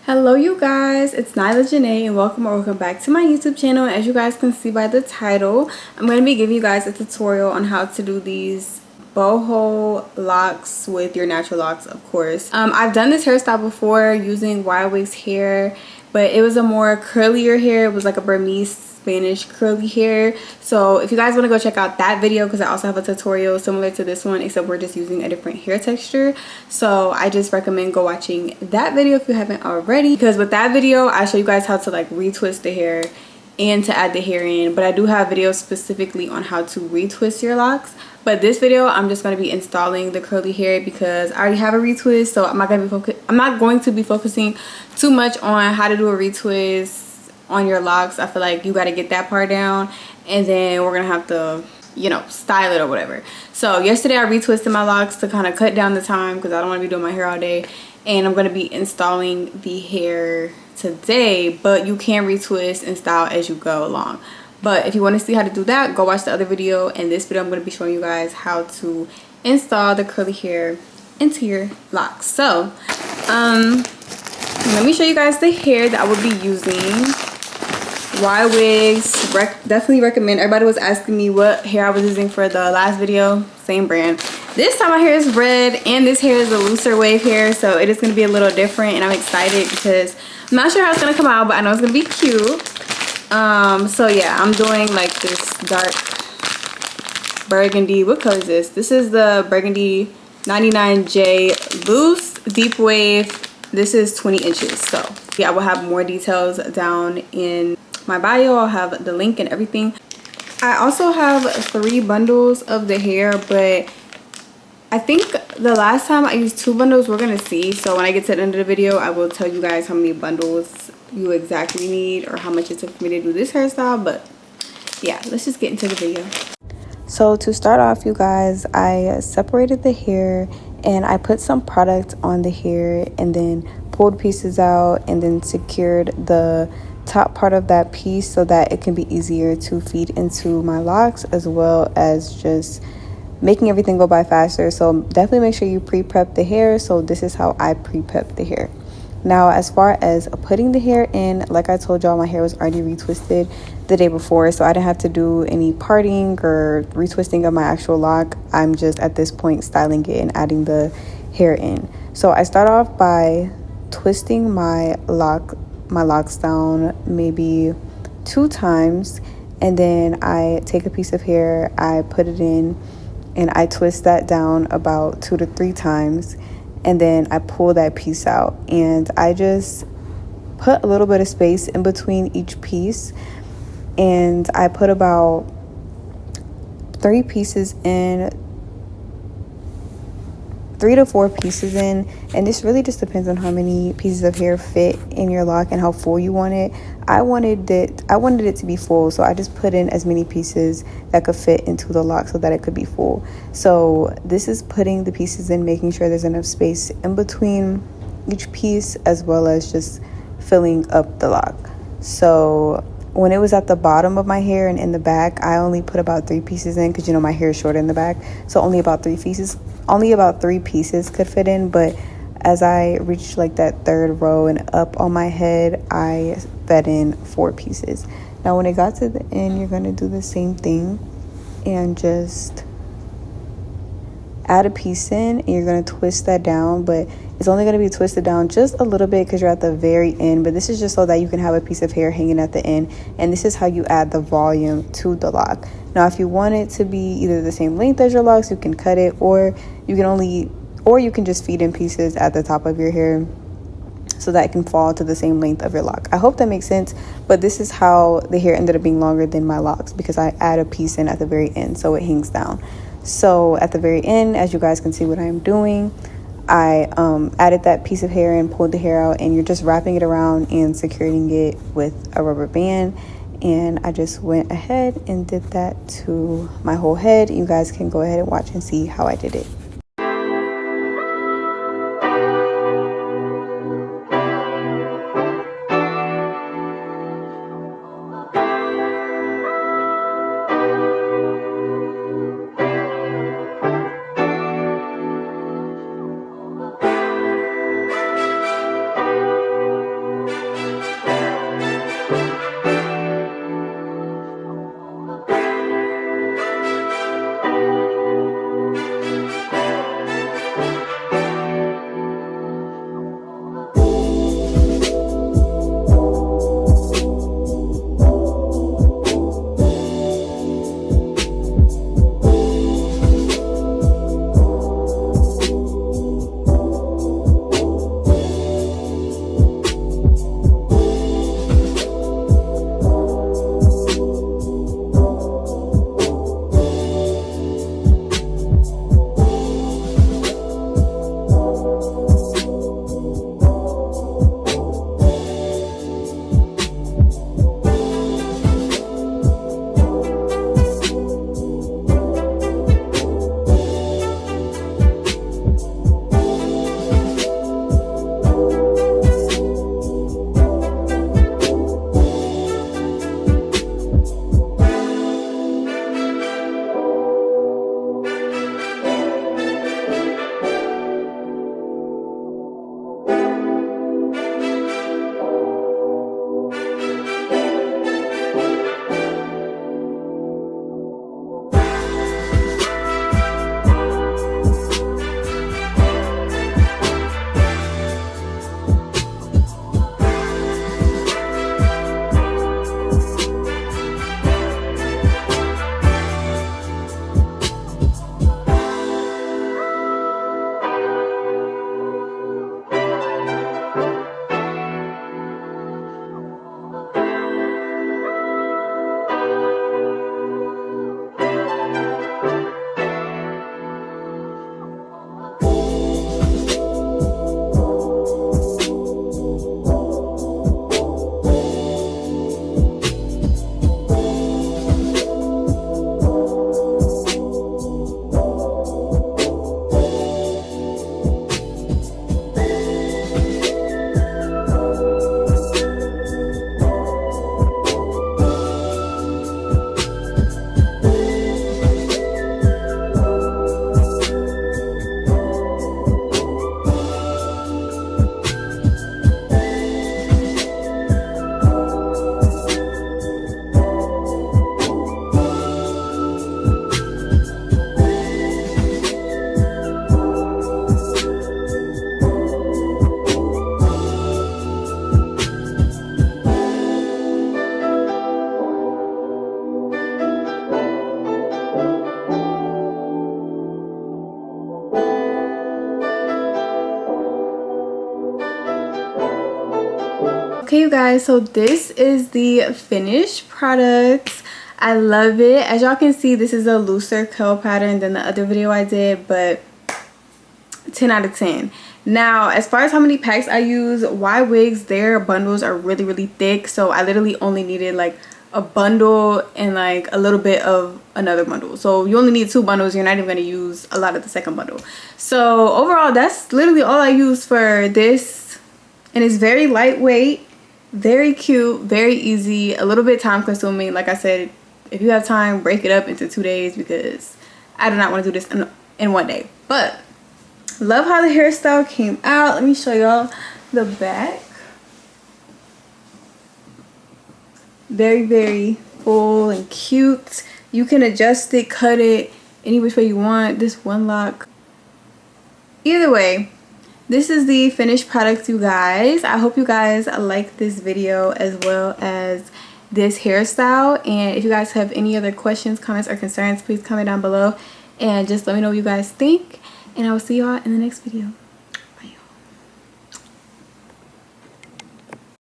Hello you guys, it's Nylajai'ne and welcome back to my YouTube channel. As you guys can see by the title, I'm going to be giving you guys a tutorial on how to do these boho locks with your natural locks, of course. I've done this hairstyle before using Ywigs hair, but it was a more curlier hair. It was like a Burmese Spanish curly hair. So if you guys want to go check out that video, because I also have a tutorial similar to this one, except we're just using a different hair texture, so I just recommend go watching that video if you haven't already, because with that video I show you guys how to like retwist the hair and to add the hair in. But I do have videos specifically on how to retwist your locks, but this video I'm just going to be installing the curly hair because I already have a retwist. So I'm not going to be focusing too much on how to do a retwist on your locks. I feel like you got to get that part down, and then we're gonna have to, you know, style it or whatever. So yesterday I retwisted my locks to kind of cut down the time because I don't want to be doing my hair all day, and I'm going to be installing the hair today. But you can retwist and style as you go along. But if you want to see how to do that, go watch the other video. In this video I'm going to be showing you guys how to install the curly hair into your locks. So let me show you guys the hair that I will be using. Ywigs, definitely recommend. Everybody was asking me what hair I was using for the last video. Same brand. This time my hair is red, and this hair is a looser wave hair, so it is going to be a little different, and I'm excited because I'm not sure how it's going to come out, but I know it's going to be cute. So yeah, I'm doing like this dark burgundy. What color is this? This is the burgundy 99J loose deep wave. This is 20 inches. So yeah, I will have more details down in my bio. I'll have the link and everything. I also have 3 bundles of the hair, but I think the last time I used 2 bundles. We're gonna see. So when I get to the end of the video, I will tell you guys how many bundles you exactly need or how much it took for me to do this hairstyle. But yeah, let's just get into the video. So to start off, you guys, I separated the hair and I put some product on the hair and then pulled pieces out and then secured the top part of that piece so that it can be easier to feed into my locks, as well as just making everything go by faster. So definitely make sure you pre-prep the hair. So this is how I pre-prep the hair. Now, as far as putting the hair in, like I told y'all, my hair was already retwisted the day before, so I didn't have to do any parting or retwisting of my actual lock. I'm just at this point styling it and adding the hair in. So I start off by twisting my locks down maybe 2 times, and then I take a piece of hair, I put it in, and I twist that down about 2 to 3 times, and then I pull that piece out, and I just put a little bit of space in between each piece, and I put about 3 pieces in, 3 to 4 pieces in, and this really just depends on how many pieces of hair fit in your lock and how full you want it. I wanted it to be full, so I just put in as many pieces that could fit into the lock so that it could be full. So this is putting the pieces in, making sure there's enough space in between each piece, as well as just filling up the lock. So when it was at the bottom of my hair and in the back, I only put about 3 pieces in because, you know, my hair is shorter in the back, so only about 3 pieces could fit in. But as I reached like that 3rd row and up on my head, I fed in 4 pieces. Now when it got to the end, you're going to do the same thing and just add a piece in, and you're going to twist that down, but it's only going to be twisted down just a little bit because you're at the very end. But this is just so that you can have a piece of hair hanging at the end, and this is how you add the volume to the lock. Now if you want it to be either the same length as your locks, you can cut it, or you can just feed in pieces at the top of your hair so that it can fall to the same length of your lock. I hope that makes sense, but this is how the hair ended up being longer than my locks, because I add a piece in at the very end so it hangs down. So at the very end, as you guys can see what I'm doing, I added that piece of hair and pulled the hair out, and you're just wrapping it around and securing it with a rubber band. And I just went ahead and did that to my whole head. You guys can go ahead and watch and see how I did it. Okay, you guys, so this is the finished product. I love it. As y'all can see, this is a looser curl pattern than the other video I did, but 10 out of 10. Now, as far as how many packs I use, Ywigs, their bundles are really thick, so I literally only needed like a bundle and like a little bit of another bundle. So you only need 2 bundles. You're not even going to use a lot of the second bundle. So overall, that's literally all I use for this, and it's very lightweight, very cute, very easy, a little bit time consuming. Like I said, if you have time, break it up into 2 days because I do not want to do this in 1 day. But love how the hairstyle came out. Let me show y'all the back. Very full and cute. You can adjust it, cut it any which way you want. This one lock. Either way, this is the finished product, you guys. I hope you guys like this video as well as this hairstyle. And if you guys have any other questions, comments, or concerns, please comment down below and just let me know what you guys think. And I will see y'all in the next video.